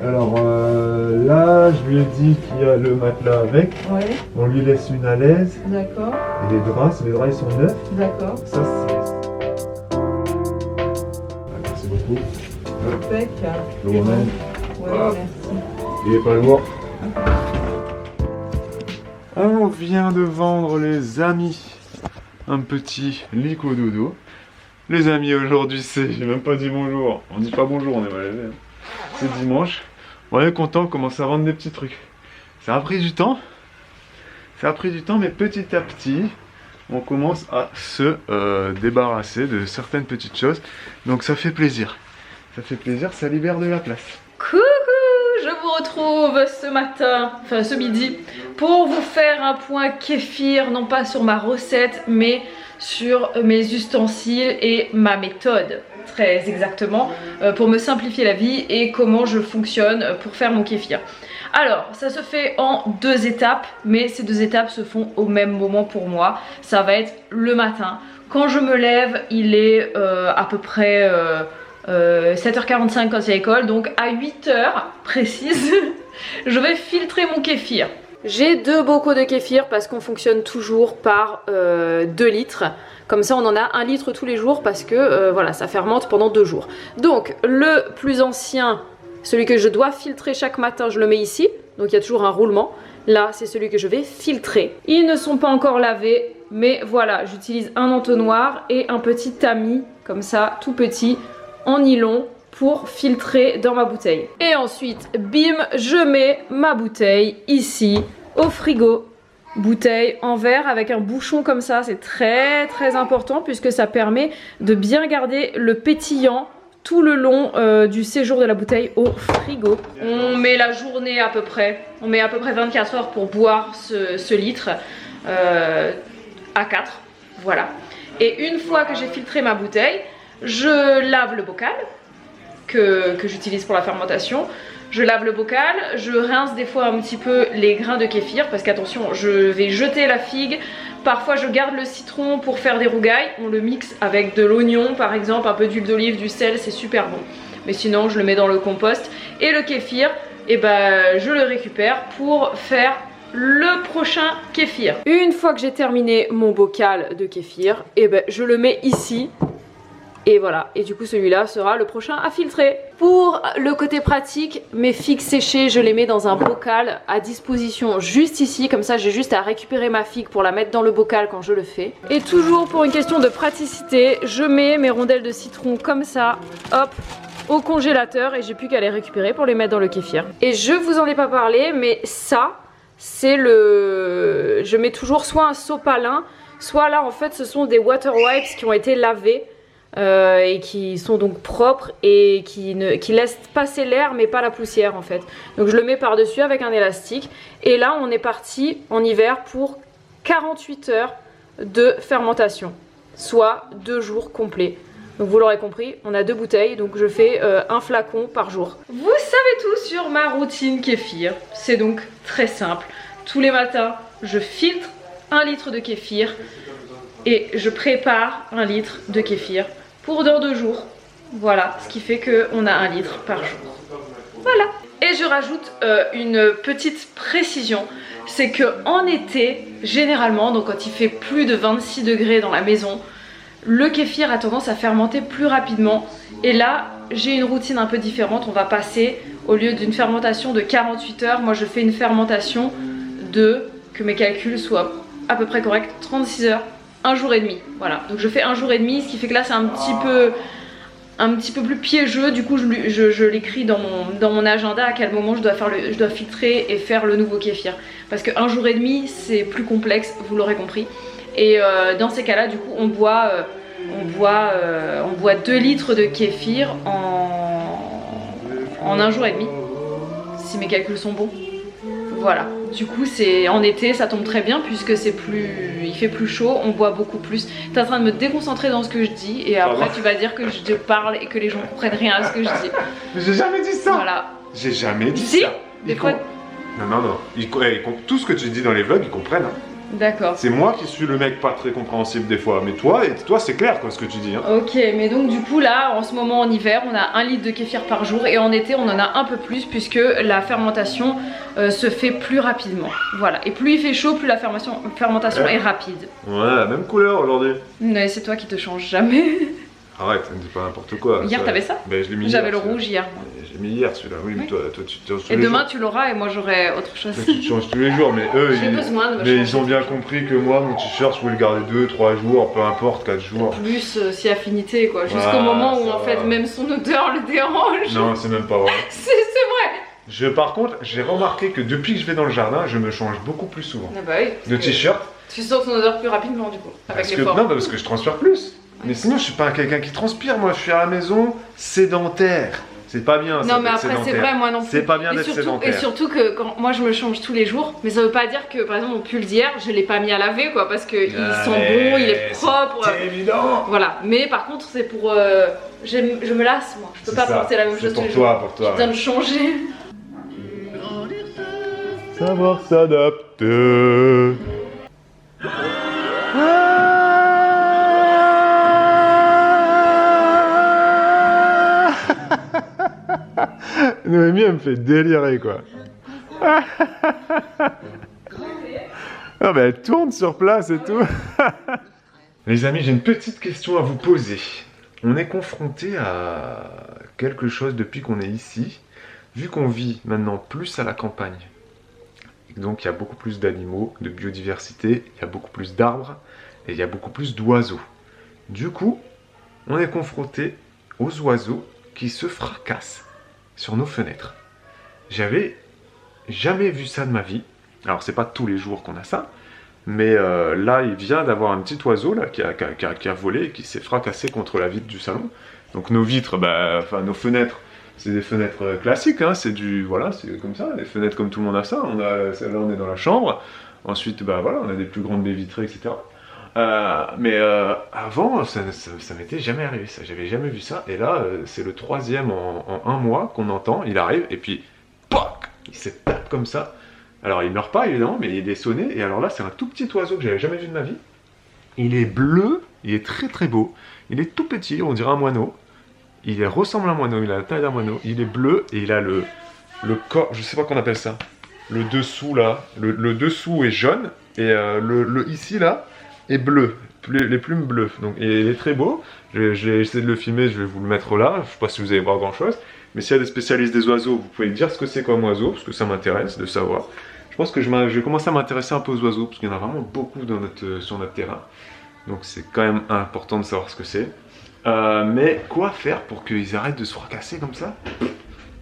Alors là, je lui ai dit qu'il y a le matelas avec. Ouais, On lui laisse une à l'aise. d'accord, Et les draps ils sont neufs. d'accord. Ça, c'est... Merci beaucoup. Impec. Je le remets. Ouais, Voilà. merci. Il est pas lourd. On vient de vendre, les amis, un petit lico dodo. Les amis, aujourd'hui j'ai même pas dit bonjour. On dit pas bonjour, on est mal élevé. C'est dimanche. On est content, on commence à vendre des petits trucs. Ça a pris du temps. Ça a pris du temps, mais petit à petit, on commence à se débarrasser de certaines petites choses. Donc ça fait plaisir. Ça fait plaisir, ça libère de la place. Coucou, je vous retrouve ce matin, enfin ce midi, pour vous faire un point kéfir, non pas sur ma recette, mais sur mes ustensiles et ma méthode, très exactement, pour me simplifier la vie et comment je fonctionne pour faire mon kéfir. Alors, ça se fait en 2 étapes, mais ces 2 étapes se font au même moment pour moi. Ça va être le matin. Quand je me lève, il est à peu près 7h45 quand il y a école, donc à 8h précise, je vais filtrer mon kéfir. J'ai 2 bocaux de kéfir parce qu'on fonctionne toujours par 2 litres. Comme ça on en a 1 litre tous les jours parce que voilà, ça fermente pendant 2 jours. Donc le plus ancien, celui que je dois filtrer chaque matin, je le mets ici. Donc il y a toujours un roulement. Là c'est celui que je vais filtrer. Ils ne sont pas encore lavés, mais voilà, j'utilise un entonnoir et un petit tamis, comme ça, tout petit, en nylon, pour filtrer dans ma bouteille. Et ensuite, bim, je mets ma bouteille ici au frigo. Bouteille en verre avec un bouchon comme ça, c'est très très important puisque ça permet de bien garder le pétillant tout le long du séjour de la bouteille au frigo. On met la journée à peu près, on met à peu près 24 heures pour boire ce litre à 4, voilà. Et une fois que j'ai filtré ma bouteille, je lave le bocal que j'utilise pour la fermentation. Je lave le bocal, je rince des fois un petit peu les grains de kéfir parce qu'attention, je vais jeter la figue. Parfois je garde le citron pour faire des rougailles. On le mixe avec de l'oignon par exemple, un peu d'huile d'olive, du sel, c'est super bon. Mais sinon je le mets dans le compost. Et le kéfir, eh ben, je le récupère pour faire le prochain kéfir. Une fois que j'ai terminé mon bocal de kéfir, eh ben, je le mets ici. Et voilà, et du coup celui-là sera le prochain à filtrer. Pour le côté pratique, mes figues séchées, je les mets dans un bocal à disposition juste ici. Comme ça j'ai juste à récupérer ma figue pour la mettre dans le bocal quand je le fais. Et toujours pour une question de praticité, je mets mes rondelles de citron comme ça, hop, au congélateur. Et j'ai plus qu'à les récupérer pour les mettre dans le kéfir. Et je vous en ai pas parlé, mais ça, c'est le... Je mets toujours soit un sopalin, soit là en fait ce sont des water wipes qui ont été lavés. Et qui sont donc propres et qui laissent passer l'air mais pas la poussière en fait. Donc je le mets par dessus avec un élastique. Et là on est parti en hiver pour 48 heures de fermentation, soit 2 jours complets. Donc vous l'aurez compris, on a 2 bouteilles, donc je fais un flacon par jour. Vous savez tout sur ma routine kéfir. C'est donc très simple. Tous les matins je filtre 1 litre de kéfir et je prépare 1 litre de kéfir pour dans 2 jours. Voilà, ce qui fait qu'on a 1 litre par jour. Voilà. Et je rajoute une petite précision, c'est que en été, généralement, donc quand il fait plus de 26 degrés dans la maison, le kéfir a tendance à fermenter plus rapidement. Et là, j'ai une routine un peu différente. On va passer, au lieu d'une fermentation de 48 heures, moi je fais une fermentation de, que mes calculs soient à peu près corrects, 36 heures. 1 jour et demi, voilà. Donc je fais 1 jour et demi, ce qui fait que là c'est un petit peu plus piégeux. Du coup je l'écris dans mon agenda à quel moment je dois filtrer et faire le nouveau kéfir. Parce que 1 jour et demi c'est plus complexe, vous l'aurez compris. Et dans ces cas-là, du coup on boit 2 litres de kéfir en 1 jour et demi, si mes calculs sont bons. Voilà, du coup c'est en été, ça tombe très bien puisque il fait plus chaud, on boit beaucoup plus. T'es en train de me déconcentrer dans ce que je dis et après tu vas dire que je parle et que les gens comprennent rien à ce que je dis. Mais j'ai jamais dit ça. Voilà. J'ai jamais dit si, ça. des fois... Non, tout ce que tu dis dans les vlogs, ils comprennent. Hein. D'accord. C'est moi qui suis le mec pas très compréhensible des fois. Mais toi c'est clair quoi ce que tu dis. Hein. Ok, mais donc du coup là, en ce moment en hiver, on a 1 litre de kéfir par jour et en été, on en a un peu plus puisque la fermentation se fait plus rapidement. Voilà, et plus il fait chaud, plus la fermentation est rapide. Ouais, même couleur aujourd'hui. Mais c'est toi qui te changes jamais. Arrête, ça ne dit pas n'importe quoi. Hier, t'avais ça? Ben, je l'ai mis J'avais hier, le rouge hier. Moi. J'ai mis hier celui-là, oui, mais toi tu te changes tous Et les demain, jours. tu l'auras et moi, j'aurai autre chose. Toi, tu te changes tous les jours, mais eux, J'ai besoin de me mais changer. ils ont bien compris que moi, mon t-shirt, je pouvais le garder 2, 3 jours, peu importe, 4 jours. Plus si affinité, quoi. Jusqu'au Ah, moment où, ça en fait, va. même son odeur le dérange. Non, c'est même pas vrai. C'est vrai. Par contre, j'ai remarqué que depuis que je vais dans le jardin, je me change beaucoup plus souvent. Ah bah oui. De t-shirt. Tu sens ton odeur plus rapidement, du coup. Avec Parce que, l'effort. non, parce que je transpire plus. Mais sinon, je suis pas quelqu'un qui transpire, moi, je suis à la maison sédentaire. C'est pas bien, ça, Non, mais d'être après, c'est sédentaire. vrai, moi non plus. C'est pas bien Et d'être surtout- sédentaire. Et surtout que quand moi je me change tous les jours, mais ça veut pas dire que par exemple mon pull d'hier, je l'ai pas mis à laver quoi, parce qu'il sent bon, il est propre. C'est évident. Voilà, mais par contre, c'est pour. Je me lasse moi, je peux C'est pas ça. porter la même C'est chose tous pour les toi, jours. pour toi, J'ai besoin ouais. de changer. Savoir s'adapter. Noémie, elle me fait délirer, quoi. Non, mais elle tourne sur place et tout. Les amis, j'ai une petite question à vous poser. On est confronté à quelque chose depuis qu'on est ici. Vu qu'on vit maintenant plus à la campagne, donc il y a beaucoup plus d'animaux, de biodiversité, il y a beaucoup plus d'arbres et il y a beaucoup plus d'oiseaux. Du coup, on est confronté aux oiseaux qui se fracassent sur nos fenêtres. J'avais jamais vu ça de ma vie. Alors c'est pas tous les jours qu'on a ça, mais là il vient d'avoir un petit oiseau là, qui a volé et qui s'est fracassé contre la vitre du salon. Donc nos vitres, enfin nos fenêtres, c'est des fenêtres classiques, hein, c'est voilà, c'est comme ça, des fenêtres comme tout le monde a ça. Là on est dans la chambre, ensuite voilà, on a des plus grandes baies vitrées, etc. Mais avant, ça m'était jamais arrivé, ça, j'avais jamais vu ça. Et là, c'est le 3e en 1 mois qu'on entend, il arrive, et puis, POC, il se tape comme ça. Alors, il meurt pas, évidemment, mais il est sonné. Et alors là, c'est un tout petit oiseau que j'avais jamais vu de ma vie. Il est bleu, il est très très beau. Il est tout petit, on dirait un moineau. Il ressemble à un moineau, il a la taille d'un moineau. Il est bleu, et il a le corps, je sais pas qu'on appelle ça. Le dessous, là, le dessous est jaune, et ici, là, est bleu, les plumes bleues. Donc il est très beau. J'ai essayé de le filmer, je vais vous le mettre là. Je sais pas si vous allez voir grand chose, mais s'il y a des spécialistes des oiseaux, vous pouvez dire ce que c'est comme oiseau, parce que ça m'intéresse de savoir. Je pense que je vais commencer à m'intéresser un peu aux oiseaux, parce qu'il y en a vraiment beaucoup sur notre terrain. Donc c'est quand même important de savoir ce que c'est. Mais quoi faire pour qu'ils arrêtent de se fracasser comme ça?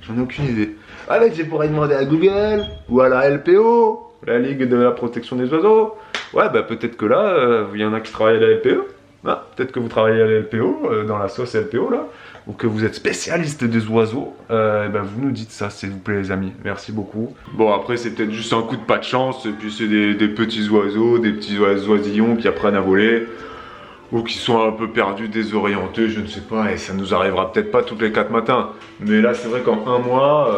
J'en ai aucune idée. Allez, je pourrais demander à Google, ou à la LPO, la Ligue de la protection des oiseaux. Ouais, peut-être que là, il y en a qui travaillent à la LPO. Ah, peut-être que vous travaillez à la LPO, dans la sauce LPO, là. Ou que vous êtes spécialiste des oiseaux. Vous nous dites ça, s'il vous plaît, les amis. Merci beaucoup. Bon, après, c'est peut-être juste un coup de pas de chance. Et puis, c'est des petits oiseaux, des petits oisillons qui apprennent à voler. Ou qui sont un peu perdus, désorientés, je ne sais pas, et ça nous arrivera peut-être pas toutes les 4 matins. Mais là, c'est vrai qu'en 1 mois,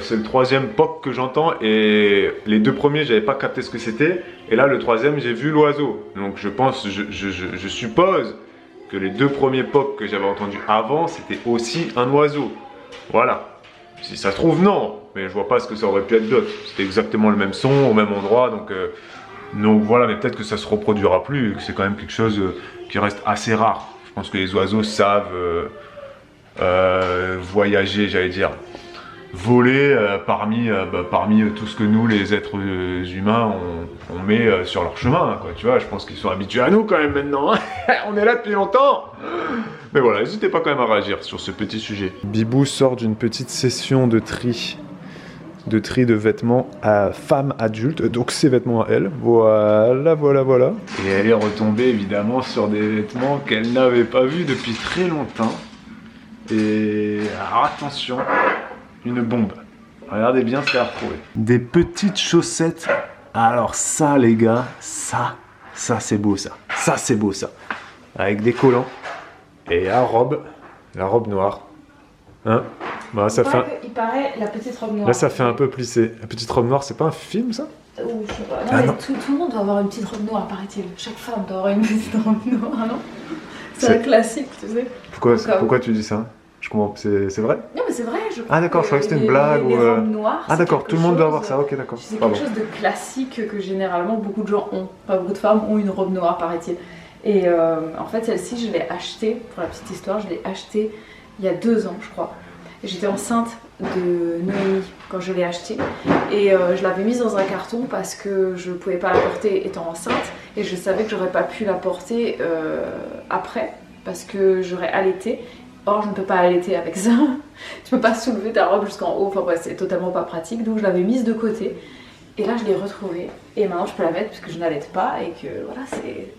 c'est le 3e POC que j'entends, et les 2 premiers, j'avais pas capté ce que c'était, et là, le 3e, j'ai vu l'oiseau. Donc je suppose que les 2 premiers POC que j'avais entendus avant, c'était aussi un oiseau. Voilà. Si ça se trouve, non, mais je vois pas ce que ça aurait pu être d'autre. C'était exactement le même son, au même endroit, donc voilà, mais peut-être que ça se reproduira plus, et que c'est quand même quelque chose qui reste assez rare. Je pense que les oiseaux savent voyager, j'allais dire, voler parmi tout ce que nous, les êtres humains, on met sur leur chemin, quoi, tu vois. Je pense qu'ils sont habitués à nous quand même maintenant, hein. On est là depuis longtemps. Mais voilà, n'hésitez pas quand même à réagir sur ce petit sujet. Bibou sort d'une petite session de tri de vêtements à femmes adultes, donc ses vêtements à elle, voilà. Et elle est retombée évidemment sur des vêtements qu'elle n'avait pas vus depuis très longtemps. Et alors attention, une bombe. Regardez bien ce qu'elle a retrouvé. Des petites chaussettes. Alors ça les gars, ça c'est beau ça. Ça c'est beau ça. Avec des collants. Et la robe noire. Hein? Bah, ça fait Il paraît la petite robe noire. Là, ça fait un peu plissé. La petite robe noire, c'est pas un film, ça? Ou je sais pas. Non, Ah, mais non. tout le monde doit avoir une petite robe noire, paraît-il. Chaque femme doit avoir une petite robe noire, non? C'est C'est- un classique, tu sais. Pourquoi tu dis ça? Je comprends, c'est vrai? Non, mais c'est vrai, je Ah d'accord, je croyais que c'était une blague les ou... robes noires, Ah c'est d'accord, quelque tout le monde doit avoir chose- ça, ok d'accord. C'est Pardon. quelque chose de classique que généralement beaucoup de gens ont. Enfin, beaucoup de femmes ont une robe noire, paraît-il. Et en fait, celle-ci, je l'ai achetée, pour la petite histoire, je l'ai achetée il y a 2 ans, je crois. Et j'étais enceinte de Noémie quand je l'ai achetée. Et je l'avais mise dans un carton parce que je pouvais pas la porter étant enceinte. Et je savais que j'aurais pas pu la porter après parce que j'aurais allaité. Or, je ne peux pas allaiter avec ça. Tu peux pas soulever ta robe jusqu'en haut. Enfin bref, c'est totalement pas pratique. Donc je l'avais mise de côté. Et là, je l'ai retrouvée. Et maintenant, je peux la mettre parce que je n'allaite pas. Et que voilà,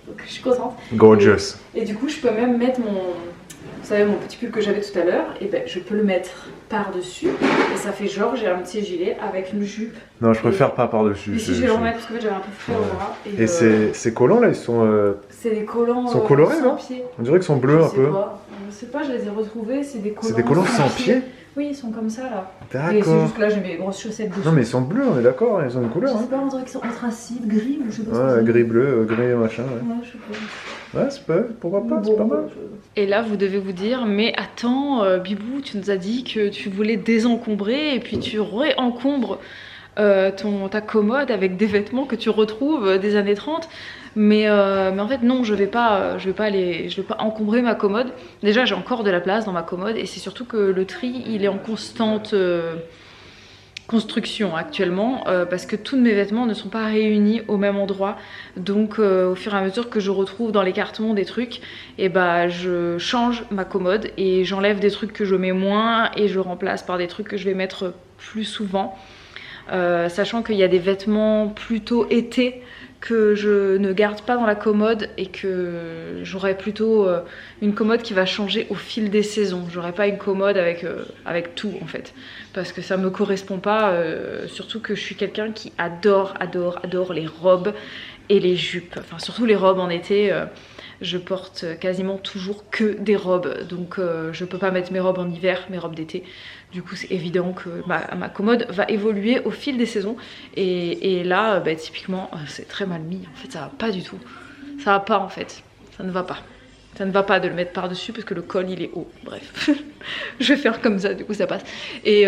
donc je suis contente. Gorgeous. Et du coup, je peux même mettre vous savez, mon petit pull que j'avais tout à l'heure. Et ben, je peux le mettre par-dessus. Et ça fait genre, j'ai un petit gilet avec une jupe. Non, je préfère pas par-dessus. Mais si, je vais le remettre parce que en fait, j'avais un peu frais au bras. Et ces collants là, ils sont... C'est des collants Ils sont colorés, sans non pied. On dirait qu'ils sont bleus un peu. Je sais pas, je les ai retrouvés. C'est des collants, C'est des collants sans pied? Oui, ils sont comme ça là. Et c'est D'accord. juste que là, j'ai mes grosses chaussettes dessus. Non mais ils sont bleus, on est d'accord, ils ont une Je couleur. sais Hein. pas, on dirait qu'ils sont anthracite, gris ou je sais pas ce que Ouais, c'est. gris bleu, gris machin, ouais. Ouais, je sais pas. Ouais, c'est pas... Pourquoi pas, c'est pas mal. Et là, vous devez vous dire, mais attends, Bibou, tu nous as dit que tu voulais désencombrer et puis tu réencombres ta commode avec des vêtements que tu retrouves des années 30. Mais en fait, non, je vais pas encombrer ma commode. Déjà, j'ai encore de la place dans ma commode et c'est surtout que le tri, il est en constante construction actuellement parce que tous mes vêtements ne sont pas réunis au même endroit. Donc au fur et à mesure que je retrouve dans les cartons des trucs, et bah je change ma commode et j'enlève des trucs que je mets moins et je remplace par des trucs que je vais mettre plus souvent. Sachant qu'il y a des vêtements plutôt été que je ne garde pas dans la commode et que j'aurai plutôt une commode qui va changer au fil des saisons. J'aurai pas une commode avec tout en fait, parce que ça me correspond pas, surtout que je suis quelqu'un qui adore les robes et les jupes, enfin surtout les robes en été. Je porte quasiment toujours que des robes, donc je peux pas mettre mes robes en hiver, mes robes d'été. Du coup c'est évident que ma commode va évoluer au fil des saisons. Et là, bah, typiquement, c'est très mal mis. En fait, ça va pas du tout. Ça va pas en fait. Ça ne va pas. Ça ne va pas de le mettre par-dessus parce que le col il est haut. Bref, je vais faire comme ça, du coup ça passe. Et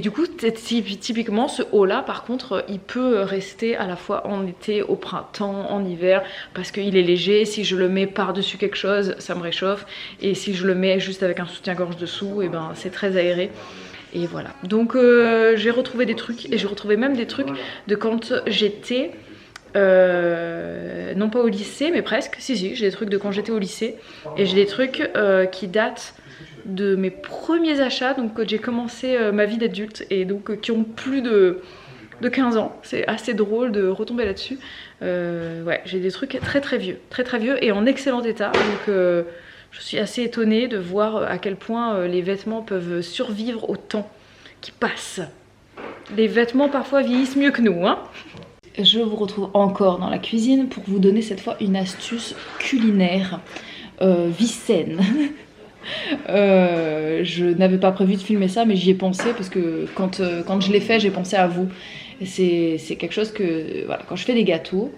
du coup, typiquement, ce haut-là, par contre, il peut rester à la fois en été, au printemps, en hiver, parce qu'il est léger. Si je le mets par-dessus quelque chose, ça me réchauffe. Et si je le mets juste avec un soutien-gorge dessous, et ben c'est très aéré. Et voilà. Donc j'ai retrouvé des trucs, et j'ai retrouvé même des trucs de quand j'étais... non pas au lycée mais presque, si j'ai des trucs de quand j'étais au lycée et j'ai des trucs qui datent de mes premiers achats, donc quand j'ai commencé ma vie d'adulte et donc qui ont plus de 15 ans. C'est assez drôle de retomber là-dessus. Ouais, j'ai des trucs très vieux et en excellent état, donc je suis assez étonnée de voir à quel point les vêtements peuvent survivre au temps qui passe. Les vêtements parfois vieillissent mieux que nous, hein. Je vous retrouve encore dans la cuisine pour vous donner cette fois une astuce culinaire vie saine. Je n'avais pas prévu de filmer ça, mais j'y ai pensé parce que quand je l'ai fait, j'ai pensé à vous. C'est quelque chose que, voilà, quand je fais des gâteaux,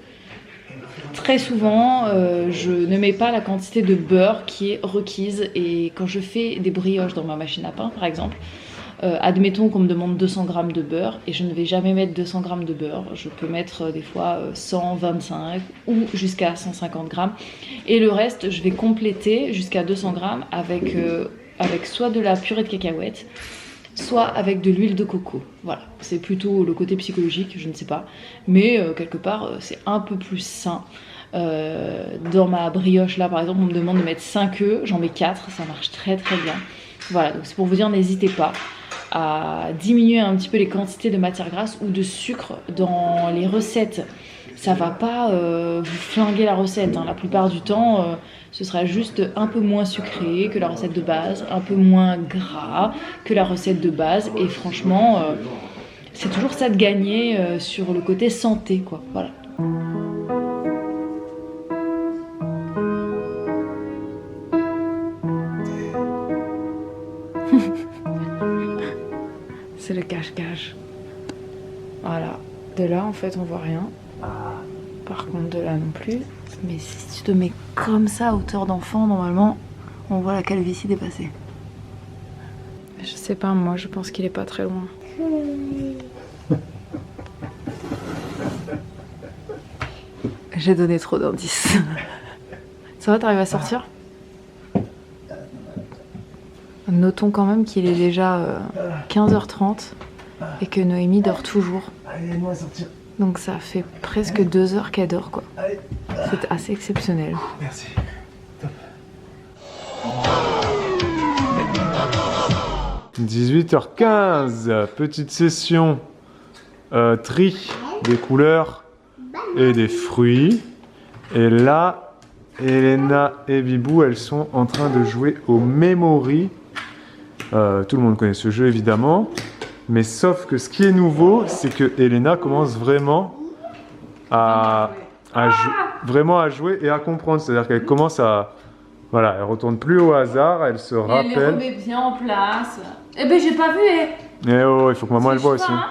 très souvent, je ne mets pas la quantité de beurre qui est requise. Et quand je fais des brioches dans ma machine à pain, par exemple, admettons qu'on me demande 200 g de beurre et je ne vais jamais mettre 200 g de beurre. Je peux mettre des fois 125 ou jusqu'à 150 g. Et le reste, je vais compléter jusqu'à 200 g avec soit de la purée de cacahuètes, soit avec de l'huile de coco. Voilà, c'est plutôt le côté psychologique, je ne sais pas. Mais quelque part, c'est un peu plus sain. Dans ma brioche là, par exemple, on me demande de mettre 5 œufs, j'en mets 4, ça marche très bien. Voilà, donc c'est pour vous dire, n'hésitez pas à diminuer un petit peu les quantités de matière grasse ou de sucre dans les recettes. Ça va pas vous flinguer la recette, hein. La plupart du temps, ce sera juste un peu moins sucré que la recette de base, un peu moins gras que la recette de base. Et franchement, c'est toujours ça de gagner sur le côté santé, quoi. Voilà. C'est le cache-cache. Voilà. De là, en fait, on voit rien. Par contre, de là non plus. Mais si tu te mets comme ça à hauteur d'enfant, normalement, on voit la calvitie dépasser. Je sais pas, moi, je pense qu'il est pas très loin. J'ai donné trop d'indices. Ça va, t'arrives à sortir? Notons quand même qu'il est déjà 15h30 et que Noémie dort toujours. Allez, aide-moi à sortir. Donc ça fait presque 2 heures qu'elle dort, quoi. C'est assez exceptionnel. Merci. Top. 18h15, petite session tri des couleurs et des fruits. Et là, Elena et Bibou, elles sont en train de jouer au Memory. Tout le monde connaît ce jeu évidemment. Mais sauf que ce qui est nouveau, c'est que Elena commence vraiment à jouer et à comprendre. C'est-à-dire qu'elle commence à... Voilà, elle retourne plus au hasard, elle se rappelle... Elle les remet bien en place. Eh ben j'ai pas vu, Eh oh, il faut que maman elle voit aussi. Hein.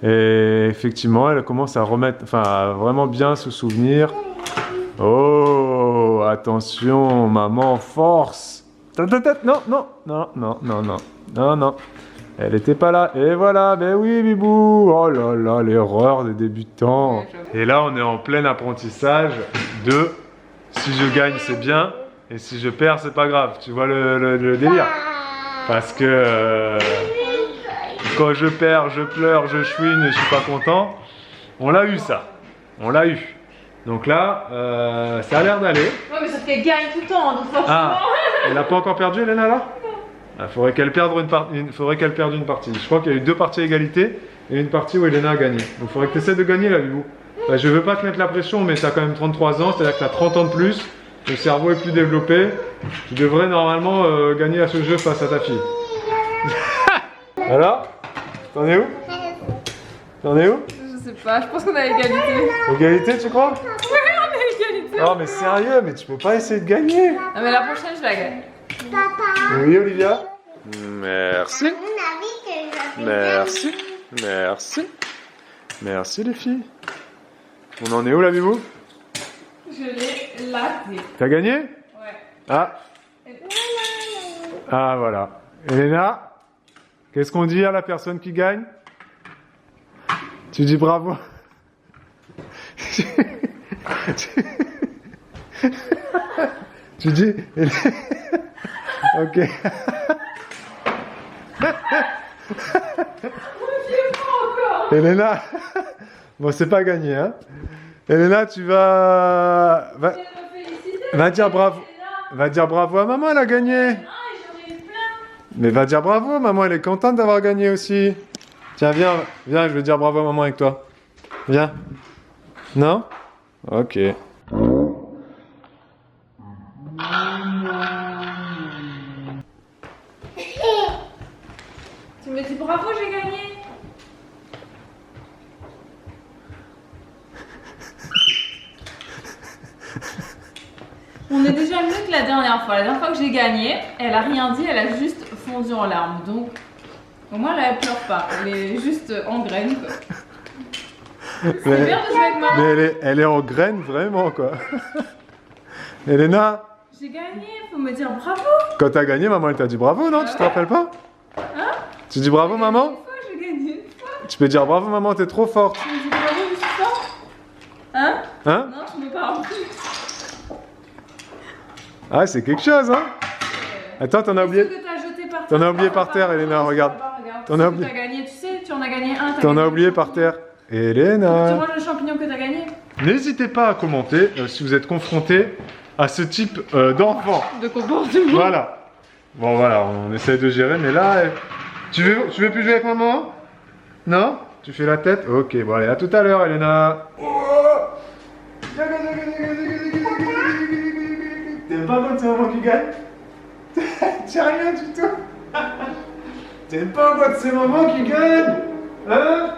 Et effectivement, elle commence à remettre... Enfin, à vraiment bien se souvenir. Oh, attention, maman, force. Non, non, non, non, non, non, non, non. Elle était pas là. Et voilà, ben oui, Bibou. Oh là là, l'erreur des débutants. Et là, on est en plein apprentissage de si je gagne, c'est bien. Et si je perds, c'est pas grave. Tu vois le délire? Parce que quand je perds, je pleure, je chouine et je suis pas content. On l'a eu, ça. On l'a eu. Donc là, ça a l'air d'aller. Ouais, mais sauf qu'elle gagne tout le temps, donc forcément. Ah, elle n'a pas encore perdu, Elena, là? Il faudrait qu'elle perde une partie. Je crois qu'il y a eu 2 parties à égalité et une partie où Elena a gagné. Donc il faudrait que tu essaies de gagner là, Bibou. Bah, je veux pas te mettre la pression, mais tu as quand même 33 ans, c'est-à-dire que tu as 30 ans de plus. Le cerveau est plus développé. Tu devrais normalement gagner à ce jeu face à ta fille. Alors? T'en es où? T'en es où? Je sais pas, je pense qu'on a égalité. Égalité, tu crois? Ouais, on a égalité. Non, mais sérieux, mais tu peux pas essayer de gagner. Ah, mais la prochaine, je la gagne. Oui, Olivia? Merci. Merci. Merci. Merci, les filles. On en est où, là, Bibou? Je l'ai laté. T'as gagné? Ouais. Ah. Ah, voilà. Elena, qu'est-ce qu'on dit à la personne qui gagne? Tu dis bravo. Tu dis... Ok. Elena, bon, c'est pas gagné, hein. Elena, tu vas... Va dire bravo. Va dire bravo à maman, elle a gagné. Mais va dire bravo, maman, elle est contente d'avoir gagné aussi. Tiens, viens, viens, je vais dire bravo à maman avec toi. Viens. Non? Ok. Tu me dis bravo, j'ai gagné. On est déjà mieux que la dernière fois. La dernière fois que j'ai gagné, elle a rien dit, elle a juste fondu en larmes. Donc, au moins là, elle pleure pas. Elle est juste en graine, quoi. C'est bien de jouer avec maman. Mais elle est en graine, vraiment, quoi. Elena, J'ai gagné, faut me dire bravo. quand t'as gagné, maman, elle t'a dit bravo, non? Tu te rappelles pas? Hein? Tu dis bravo, maman? Une fois, j'ai gagné une fois. Tu peux dire bravo, maman, t'es trop forte. Tu me dis bravo, je suis forte. Hein? Hein? Non, tu me parles plus. Ah, c'est quelque chose, hein? Attends, t'en as oublié? Ceux que t'as jeté par terre. T'en as oublié par terre, Elena, regarde. T'en as oublié. T'as gagné, tu sais, tu en as gagné un. T'en as oublié par terre. Tu Elena. manges le champignon que t'as gagné. N'hésitez pas à commenter si vous êtes confronté à ce type d'enfant. De comportement. Voilà. Bon, voilà, on essaie de gérer, mais là... Tu veux plus jouer avec maman? Non? Tu fais la tête? Ok, bon allez, à tout à l'heure, Elena. T'aimes pas quand c'est maman qui gagne? T'as rien du tout. T'aimes pas quand c'est maman qui gagne? Hein?